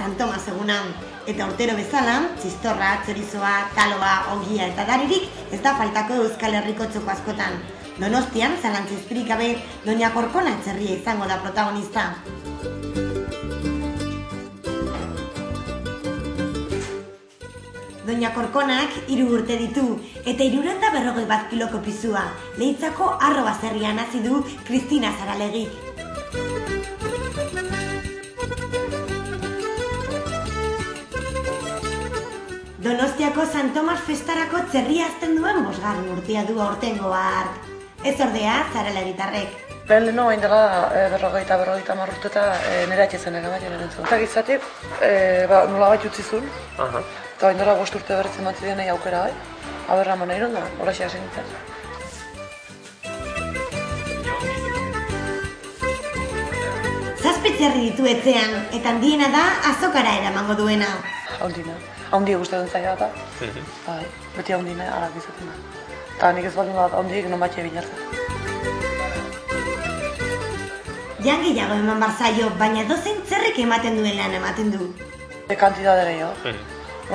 San Tomas egunan. Eta urtero bezala, txistorra, txorizoa, taloa, ogia eta daririk ez da faltako Euskal Herriko txoko askotan. Donostian, zalantzizpirik gabe, Doña Korkona etxerria izango da protagonista. Doña Korkonak 3 urte ditu eta 350 kiloko pisua. Leitzako Arro baserrian hasi du Kristina Zaralegik. Donostiako San Tomas festarako txerria azten duen 5. urtea du aurtengo hark. Ez ordea, Zaralegitarrek. Leheno hain dela berrogeita urte eta nire atxezen egamaten erantzun. Eta gizatik nola bat utzi zuen. Eta hain dela 5 urte berretzen bat zidenei aukera bai. Aberra mana iron da, hola xeak zintzen. Zazpi txerri ditu etxean, eta handiena da azokara eramango duena. Haundina. Haundia guztetan zaila eta beti haundina alak izaten da. Eta nik ez baldin bat haundiek non batxe binartzen. Jan gehiago eman barzaio, baina dozein txerrik ematen duen lan ematen du. Kantidade gehiago.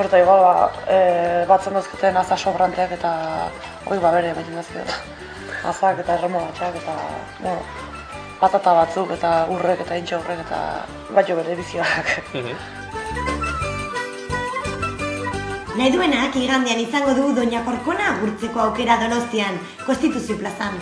Horta igual batzen dozketen aza sobranteak eta hori bere ematen dazio. Azak eta erremolatxak eta patata batzuk eta urrek eta intxe urrek eta batxo bere bizioak. Nahi duenak igandean izango du Doña Korkona agurtzeko aukera Donostian, Konstituzio plazan.